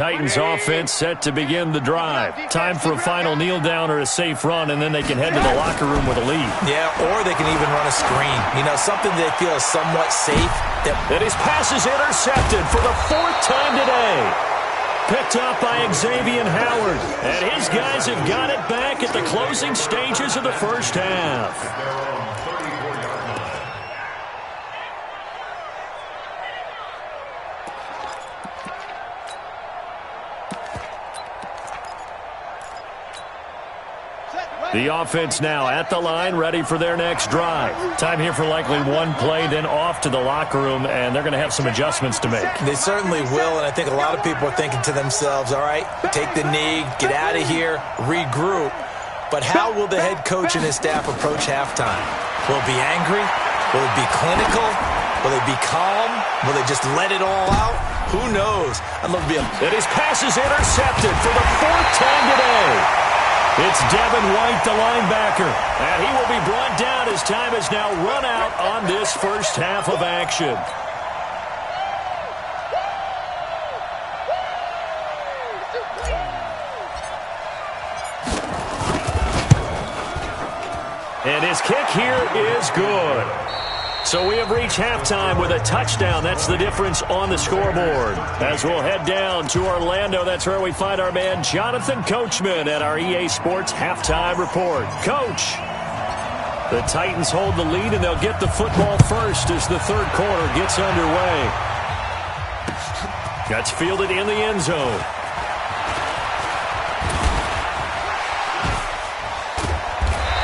Titans offense set to begin the drive. Time for a final kneel down or a safe run, and then they can head to the locker room with a lead. Yeah, or they can even run a screen. You know, something they feel is somewhat safe. And his pass is intercepted for the 4th time today. Picked up by Xavier Howard. And his guys have got it back at the closing stages of the first half. The offense now at the line, ready for their next drive. Time here for likely one play, then off to the locker room, and they're going to have some adjustments to make. They certainly will, and I think a lot of people are thinking to themselves, all right, take the knee, get out of here, regroup. But how will the head coach and his staff approach halftime? Will it be angry? Will it be clinical? Will they be calm? Will they just let it all out? Who knows? I'd love to be a... And his pass is intercepted for the 4th time today. It's Devin White, the linebacker, and he will be brought down as time has now run out on this first half of action. And his kick here is good. So we have reached halftime with a touchdown. That's the difference on the scoreboard. As we'll head down to Orlando, that's where we find our man Jonathan Coachman at our EA Sports Halftime Report. Coach, the Titans hold the lead, and they'll get the football first as the third quarter gets underway. That's fielded in the end zone.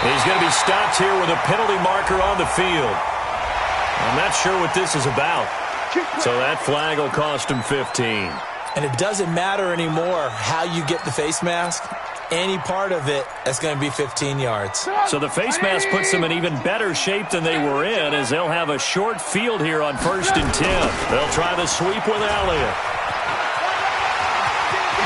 He's going to be stopped here with a penalty marker on the field. I'm not sure what this is about. So that flag will cost him 15. And it doesn't matter anymore how you get the face mask. Any part of it, that's going to be 15 yards. So the face mask puts them in even better shape than they were in, as they'll have a short field here on 1st and 10. They'll try the sweep with Elliott.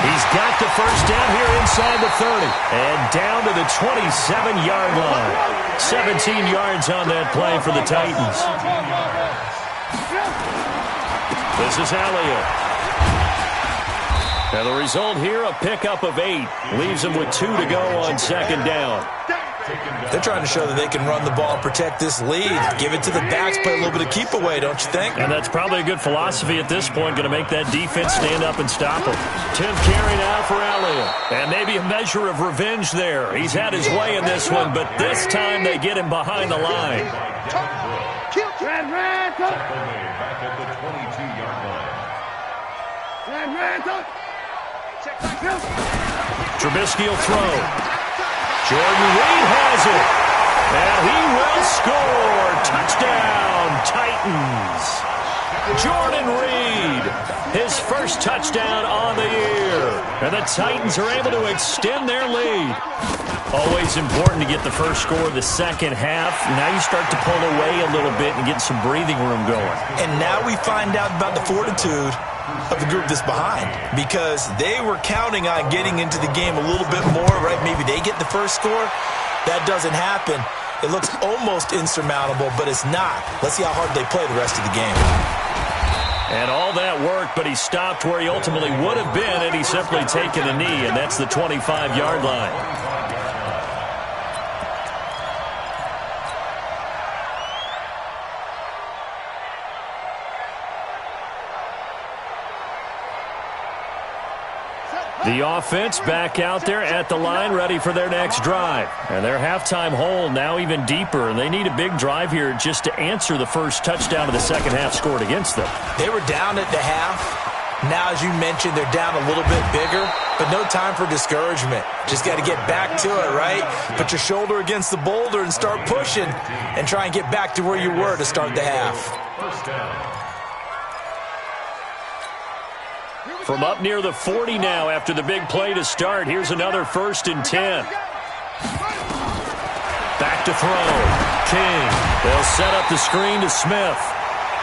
He's got the first down here inside the 30. And down to the 27-yard line. 17 yards on that play for the Titans. This is Elliott. And the result here, a pickup of 8. Leaves them with 2 to go on 2nd down. They're trying to show that they can run the ball and protect this lead. Give it to the backs, play a little bit of keep away, don't you think? And that's probably a good philosophy at this point, going to make that defense stand up and stop them. 10th carry now for Elliott. And maybe a measure of revenge there. He's had his way in this one, but this time they get him behind the line. Trubisky will throw. Jordan Reed has it. And he will score. Touchdown, Titans. Jordan Reed, his first touchdown on the year. And the Titans are able to extend their lead. Always important to get the first score of the second half. Now you start to pull away a little bit and get some breathing room going. And now we find out about the fortitude of the group that's behind, because they were counting on getting into the game a little bit more, right? Maybe they get the first score. That doesn't happen. It looks almost insurmountable, but it's not. Let's see how hard they play the rest of the game. And all that work, but he stopped where he ultimately would have been had he simply taken a knee, and that's the 25-yard line. The offense back out there at the line, ready for their next drive. And their halftime hole now even deeper, and they need a big drive here just to answer the first touchdown of the second half scored against them. They were down at the half. Now, as you mentioned, they're down a little bit bigger, but no time for discouragement. Just got to get back to it, right? Put your shoulder against the boulder and start pushing and try and get back to where you were to start the half. First down. From up near the 40 now after the big play to start. Here's another 1st and 10. Back to throw. King. They'll set up the screen to Smith.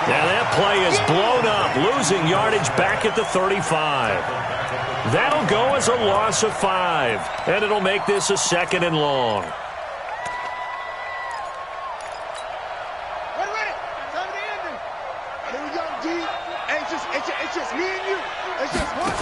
Now that play is blown up, losing yardage back at the 35. That'll go as a loss of 5, and it'll make this a 2nd and long. It's just me and you. It's just one.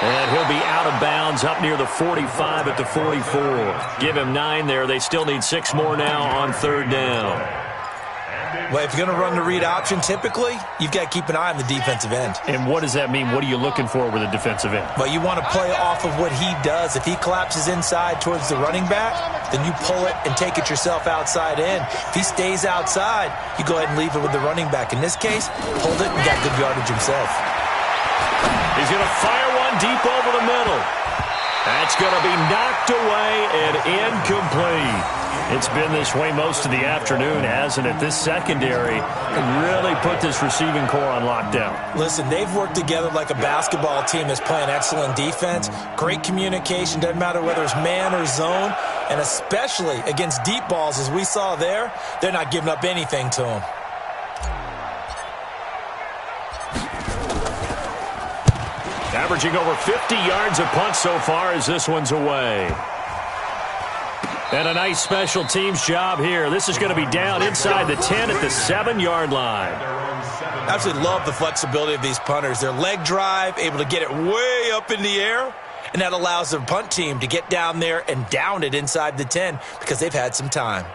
And he'll be out of bounds up near the 45 at the 44. Give him 9 there. They still need 6 more now on third down. Well, if you're going to run the read option, typically, you've got to keep an eye on the defensive end. And what does that mean? What are you looking for with a defensive end? Well, you want to play off of what he does. If he collapses inside towards the running back, then you pull it and take it yourself outside in. If he stays outside, you go ahead and leave it with the running back. In this case, hold it and got good yardage himself. He's going to fire one deep over the middle. That's going to be knocked away and incomplete. It's been this way most of the afternoon, hasn't it? This secondary really put this receiving core on lockdown. Listen, they've worked together like a basketball team that's playing excellent defense. Great communication, doesn't matter whether it's man or zone. And especially against deep balls, as we saw there, they're not giving up anything to them. Averaging over 50 yards a punt so far as this one's away. And a nice special teams job here. This is going to be down inside the 10 at the 7-yard line. I absolutely love the flexibility of these punters. Their leg drive, able to get it way up in the air, and that allows their punt team to get down there and down it inside the 10 because they've had some time.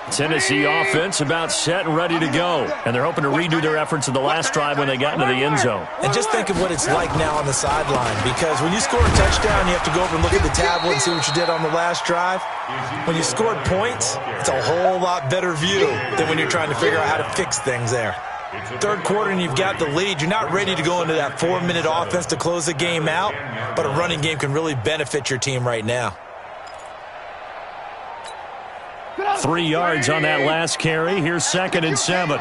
Tennessee offense about set and ready to go. And they're hoping to redo their efforts in the last drive when they got into the end zone. And just think of what it's like now on the sideline, because when you score a touchdown, you have to go over and look at the tablet and see what you did on the last drive. When you scored points, it's a whole lot better view than when you're trying to figure out how to fix things there. Third quarter and you've got the lead. You're not ready to go into that 4-minute offense to close the game out, but a running game can really benefit your team right now. 3 yards on that last carry. Here's 2nd and 7.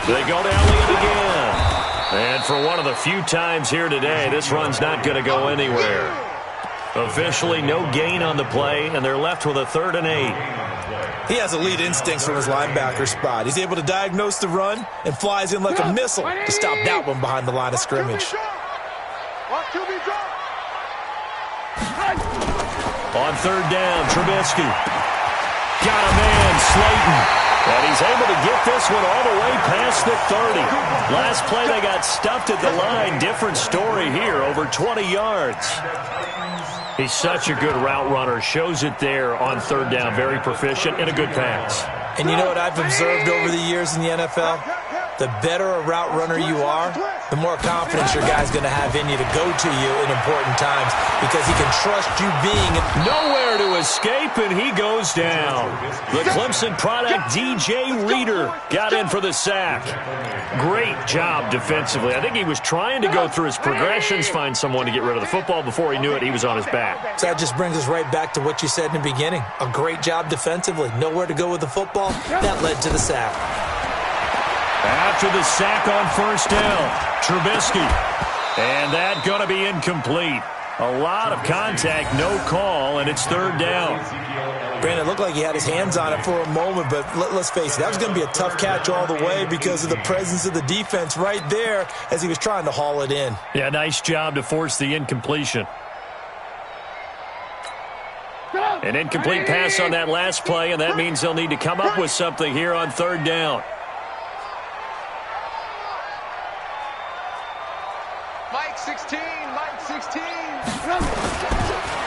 They go to Elliott again. And for one of the few times here today, this run's not going to go anywhere. Officially no gain on the play, and they're left with a 3rd and 8. He has elite instincts from his linebacker spot. He's able to diagnose the run and flies in like a missile to stop that one behind the line of scrimmage. On 3rd down, Trubisky. Got a man, Slayton. And he's able to get this one all the way past the 30. Last play, they got stuffed at the line. Different story here, over 20 yards. He's such a good route runner. Shows it there on 3rd down. Very proficient and a good pass. And you know what I've observed over the years in the NFL? The better a route runner you are, the more confidence your guy's going to have in you to go to you in important times because he can trust you being nowhere to escape, and he goes down. The Clemson product, DJ Reader, got in for the sack. Great job defensively. I think he was trying to go through his progressions, find someone to get rid of the football. Before he knew it, he was on his back. So that just brings us right back to what you said in the beginning. A great job defensively. Nowhere to go with the football. That led to the sack. After the sack on 1st down, Trubisky. And that going to be incomplete. A lot of contact, no call, and it's 3rd down. Brandon, it looked like he had his hands on it for a moment, but let's face it, that was going to be a tough catch all the way because of the presence of the defense right there as he was trying to haul it in. Yeah, nice job to force the incompletion. An incomplete pass on that last play, and that means they'll need to come up with something here on 3rd down. Mike 16.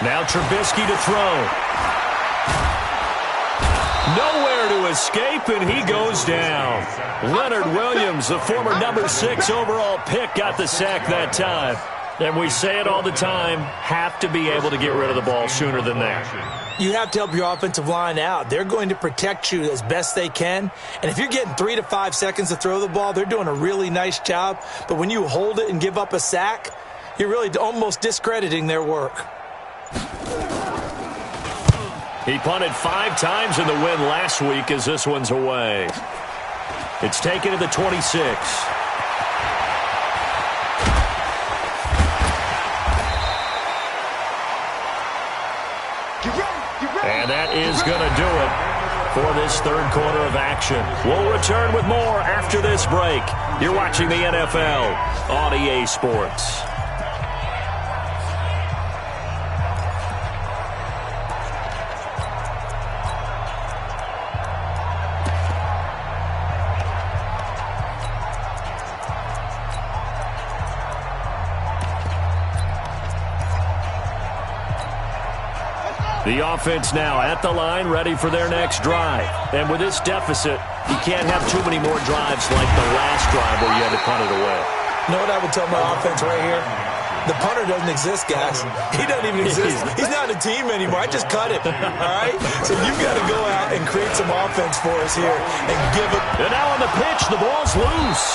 Now Trubisky to throw. Nowhere to escape, and he goes down. Leonard Williams, the former number 6 overall pick, got the sack that time. And we say it all the time, have to be able to get rid of the ball sooner than that. You have to help your offensive line out. They're going to protect you as best they can. And if you're getting 3 to 5 seconds to throw the ball, they're doing a really nice job. But when you hold it and give up a sack, you're really almost discrediting their work. He punted 5 times in the win last week as this one's away. It's taken to the 26. And that is going to do it for this third quarter of action. We'll return with more after this break. You're watching the NFL on EA Sports. The offense now at the line, ready for their next drive. And with this deficit, you can't have too many more drives like the last drive where you had to punt it away. You know what I would tell my offense right here? The punter doesn't exist, guys. He doesn't even exist. He's not a team anymore. I just cut him, all right? So you've got to go out and create some offense for us here and give it. And now on the pitch, the ball's loose.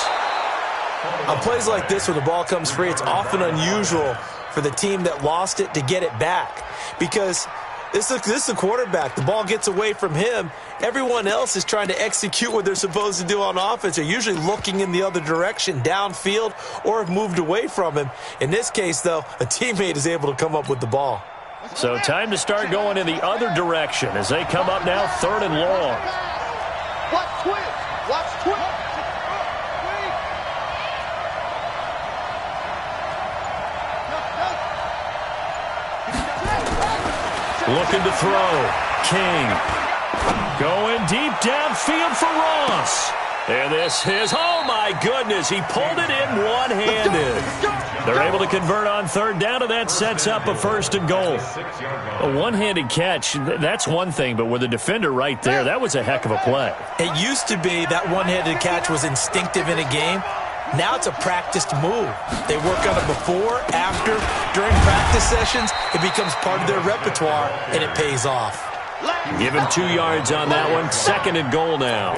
On plays like this where the ball comes free, it's often unusual for the team that lost it to get it back because this is a quarterback. The ball gets away from him. Everyone else is trying to execute what they're supposed to do on offense. They're usually looking in the other direction, downfield, or have moved away from him. In this case, though, a teammate is able to come up with the ball. So time to start going in the other direction as they come up now third and long. Watch twist. Watch twist. Looking to throw. King. Going deep downfield for Ross. And this is, oh my goodness, he pulled it in one-handed. They're able to convert on third down, and that sets up a first and goal. A one-handed catch, that's one thing, but with a defender right there, that was a heck of a play. It used to be that one-handed catch was instinctive in a game. Now it's a practiced move. They work on it before, after, during practice sessions. It becomes part of their repertoire, and it pays off. Give him 2 yards on that one. Second and goal now.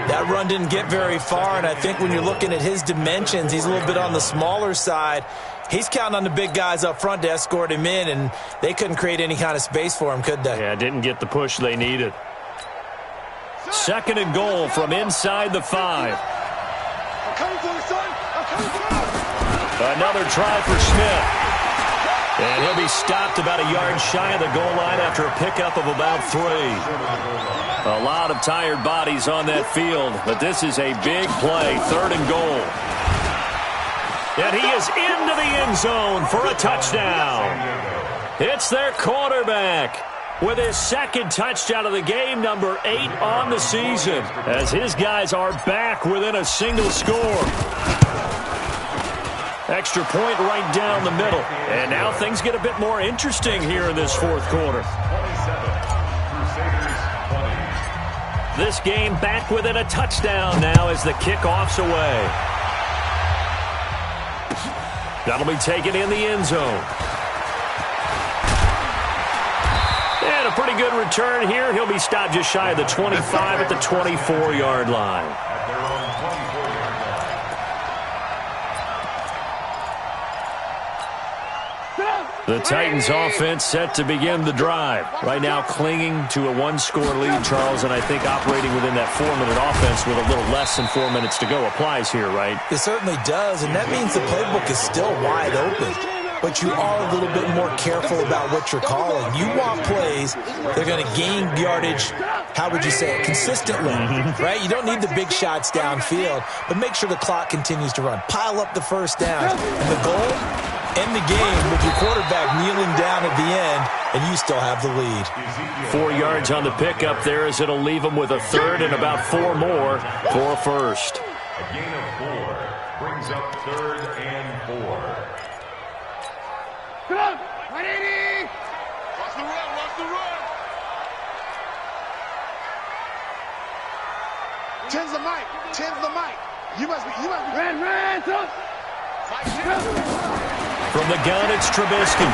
That run didn't get very far, and I think when you're looking at his dimensions, he's a little bit on the smaller side. He's counting on the big guys up front to escort him in, and they couldn't create any kind of space for him, could they? Yeah, didn't get the push they needed. Second and goal from inside the 5. Another try for Smith. And he'll be stopped about a yard shy of the goal line after a pickup of about 3. A lot of tired bodies on that field, but this is a big play, third and goal. And he is into the end zone for a touchdown. It's their quarterback with his second touchdown of the game, number 8 on the season, as his guys are back within a single score. Extra point right down the middle. And now things get a bit more interesting here in this fourth quarter. This game back within a touchdown now as the kickoff's away. That'll be taken in the end zone. And a pretty good return here. He'll be stopped just shy of the 25 at the 24-yard line. The Titans offense set to begin the drive. Right now clinging to a 1-score lead, Charles, and I think operating within that 4-minute offense with a little less than 4 minutes to go applies here, right? It certainly does, and that means the playbook is still wide open. But you are a little bit more careful about what you're calling. You want plays that are going to gain yardage, how would you say it, consistently, right? You don't need the big shots downfield, but make sure the clock continues to run. Pile up the first down. And the goal? End the game with your quarterback kneeling down at the end, and you still have the lead. 4 yards on the pickup there as it'll leave them with a third and about 4 more for a first. A gain of 4 brings up third and 4. Come on, 180. Watch the run, watch the run. Ten's the mic, ten's the mic. You must be. Ran, son. From the gun, it's Trubisky.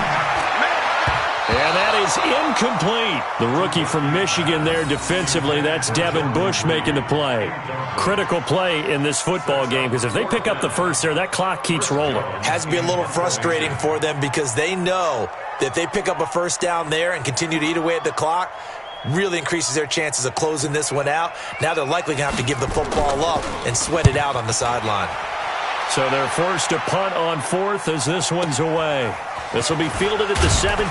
And that is incomplete. The rookie from Michigan there defensively. That's Devin Bush making the play. Critical play in this football game because if they pick up the first there, that clock keeps rolling. Has to be a little frustrating for them because they know that if they pick up a first down there and continue to eat away at the clock, really increases their chances of closing this one out. Now they're likely going to have to give the football up and sweat it out on the sideline. So they're forced to punt on fourth as this one's away. This will be fielded at the 17.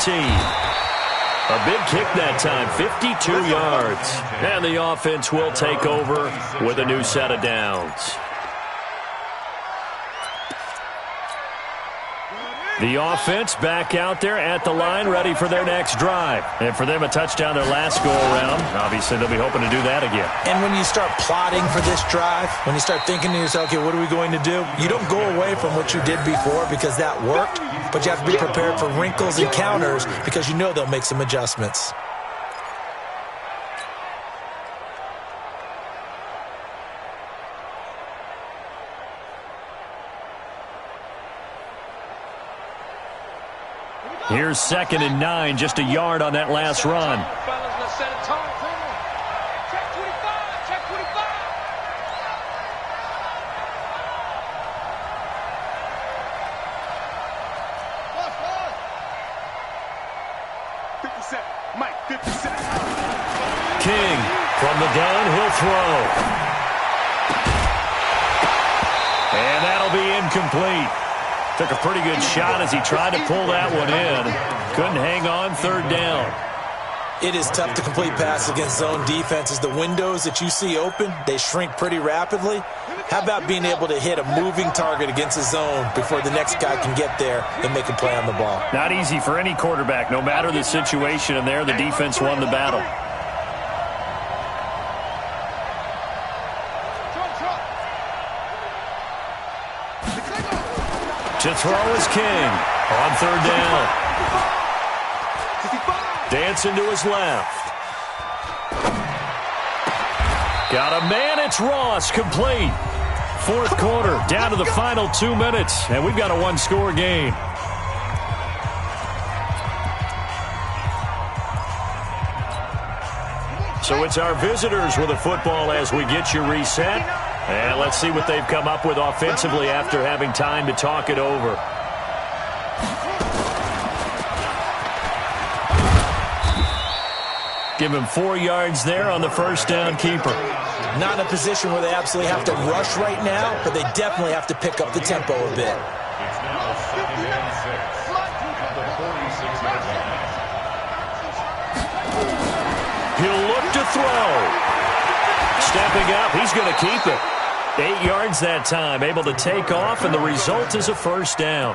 A big kick that time, 52 yards. And the offense will take over with a new set of downs. The offense back out there at the line, ready for their next drive. And for them, a touchdown their last go-around. Obviously, they'll be hoping to do that again. And when you start plotting for this drive, when you start thinking to yourself, okay, what are we going to do? You don't go away from what you did before because that worked, but you have to be prepared for wrinkles and counters because you know they'll make some adjustments. Here's 2nd and 9, just a yard on that last run. King from the gun, he'll throw. And that'll be incomplete. Took a pretty good shot as he tried to pull that one in. Couldn't hang on, 3rd down. It is tough to complete passes against zone defenses. The windows that you see open, they shrink pretty rapidly. How about being able to hit a moving target against a zone before the next guy can get there and make a play on the ball? Not easy for any quarterback, no matter the situation, and there the defense won the battle. To throw is King on 3rd down. Dancing to his left. Got a man, it's Ross, complete. 4th quarter, down to the final 2 minutes, and we've got a one-score game. So it's our visitors with the football as we get you reset. And let's see what they've come up with offensively after having time to talk it over. Give him 4 yards there on the 1st down keeper. Not in a position where they absolutely have to rush right now, but they definitely have to pick up the tempo a bit. It's now 2nd and 6 at the 46-yard line. He'll look to throw. Stepping up, he's going to keep it. 8 yards that time, able to take off, and the result is a 1st down.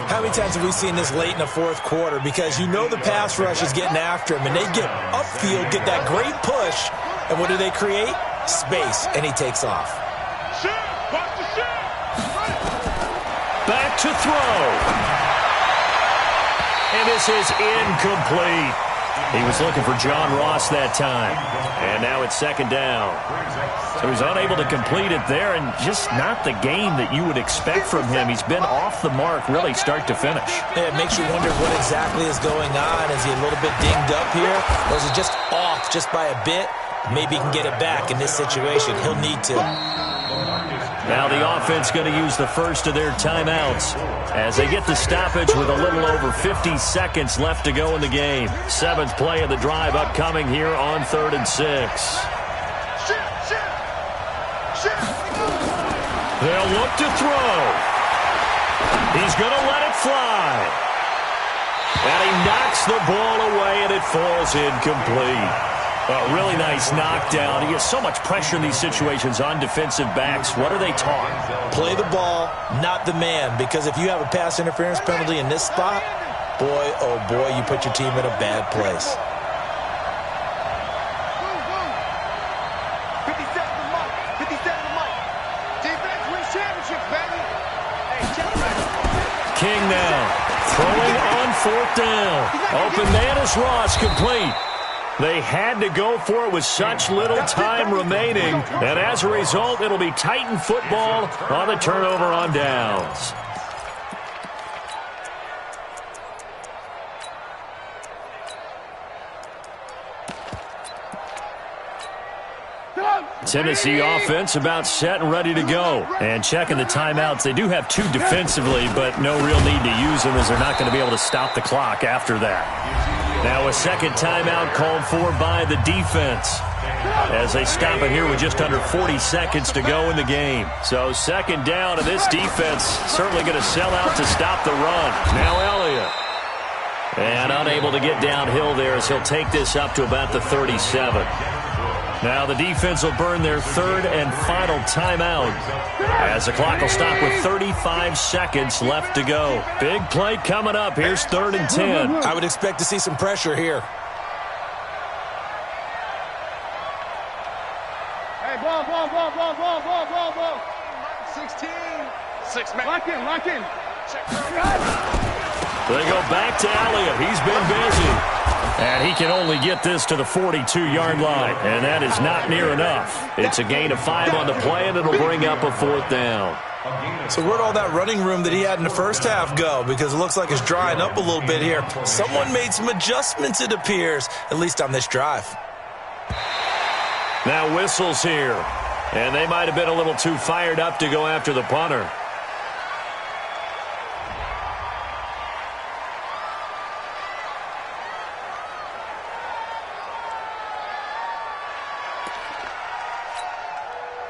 How many times have we seen this late in the 4th quarter? Because you know the pass rush is getting after him, and they get upfield, get that great push, and what do they create? Space, and he takes off. Back to throw. And this is incomplete. He was looking for John Ross that time. And now it's 2nd down. So he's unable to complete it there, and just not the game that you would expect from him. He's been off the mark really start to finish. Yeah, it makes you wonder what exactly is going on. Is he a little bit dinged up here? Or is it just off just by a bit? Maybe he can get it back in this situation. He'll need to. Now the offense going to use the first of their timeouts as they get the stoppage with a little over 50 seconds left to go in the game. 7th play of the drive upcoming here on 3rd and 6. They'll look to throw. He's going to let it fly. And he knocks the ball away, and it falls incomplete. A really nice knockdown. He gets so much pressure in these situations on defensive backs. What are they taught? Play the ball, not the man. Because if you have a pass interference penalty in this spot, boy, oh boy, you put your team in a bad place. King now throwing on 4th down. Open man is Ross, complete. They had to go for it with such little time remaining, and as a result, it'll be Titan football on the turnover on downs. Tennessee offense about set and ready to go. And checking the timeouts, they do have 2 defensively, but no real need to use them as they're not going to be able to stop the clock after that. Now a 2nd timeout called for by the defense as they stop it here with just under 40 seconds to go in the game. So 2nd down, and this defense certainly going to sell out to stop the run. Now Elliott. And unable to get downhill there as he'll take this up to about the 37. Now the defense will burn their third and final timeout as the clock will stop with 35 seconds left to go. Big play coming up. Here's 3rd and 10. I would expect to see some pressure here. Hey, ball. 16. 6 man. Lock in. They go back to Elliott. He's been busy. And he can only get this to the 42-yard line. And that is not near enough. It's a gain of 5 on the play, and it'll bring up a 4th down. So where'd all that running room that he had in the first half go? Because it looks like it's drying up a little bit here. Someone made some adjustments, it appears, at least on this drive. Now whistles here. And they might have been a little too fired up to go after the punter.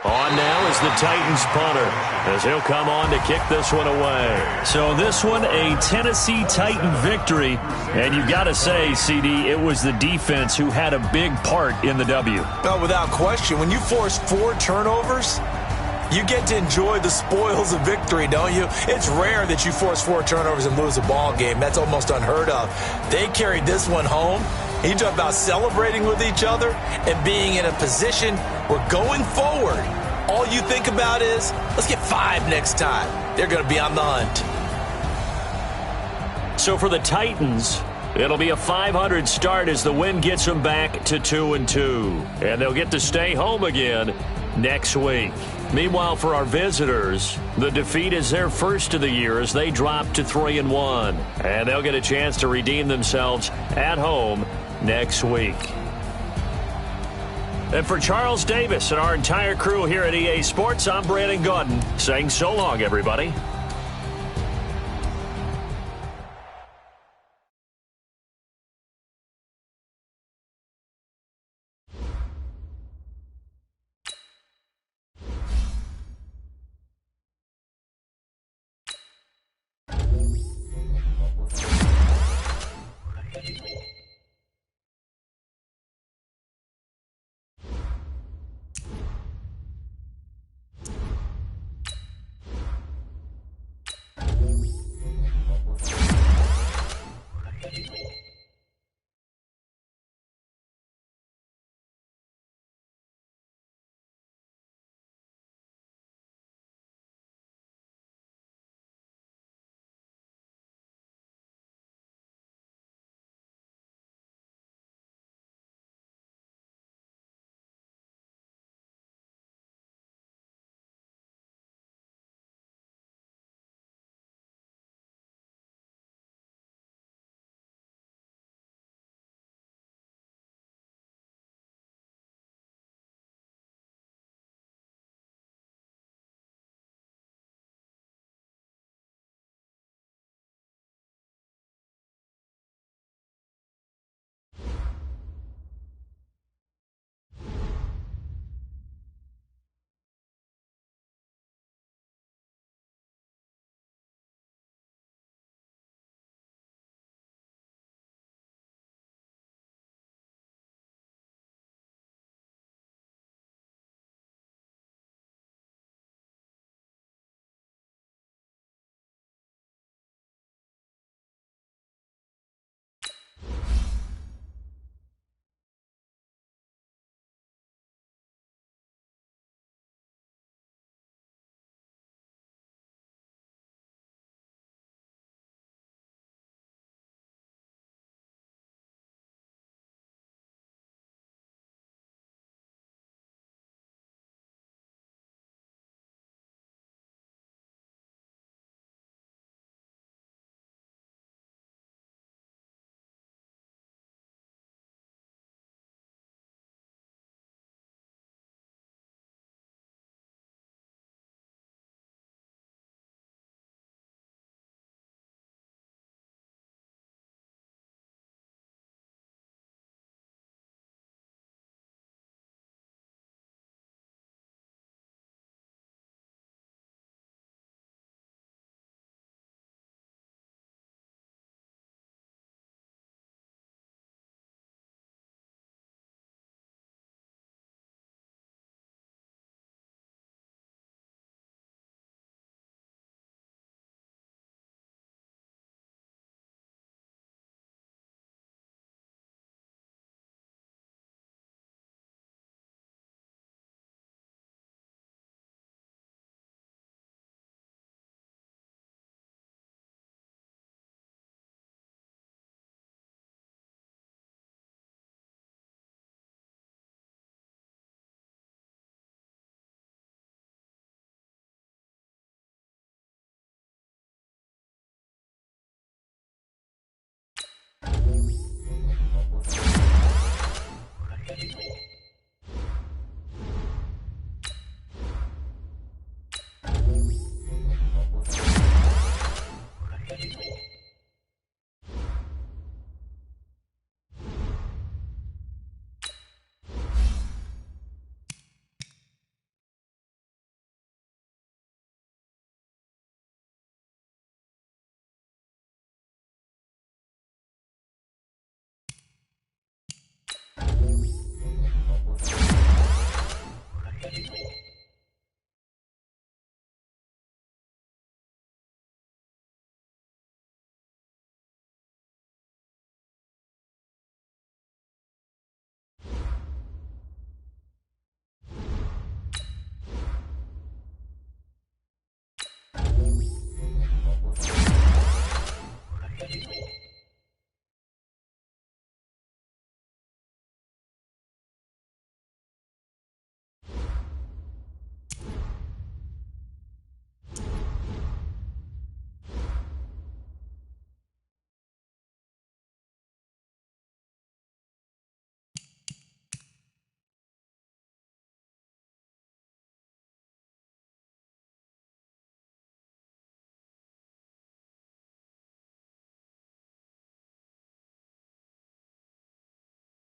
On now is the Titans punter as he'll come on to kick this one away. So this one, a Tennessee Titan victory. And you've got to say, CD, it was the defense who had a big part in the W. No, without question. When you force 4 turnovers, you get to enjoy the spoils of victory, don't you? It's rare that you force 4 turnovers and lose a ball game. That's almost unheard of. They carried this one home. You talk about celebrating with each other and being in a position where going forward, all you think about is, let's get 5 next time. They're going to be on the hunt. So for the Titans, it'll be a 500 start as the win gets them back to 2-2. And they'll get to stay home again next week. Meanwhile, for our visitors, the defeat is their first of the year as they drop to 3-1. And they'll get a chance to redeem themselves at home next week. And for Charles Davis and our entire crew here at EA Sports, I'm Brandon Gaudin saying so long, everybody.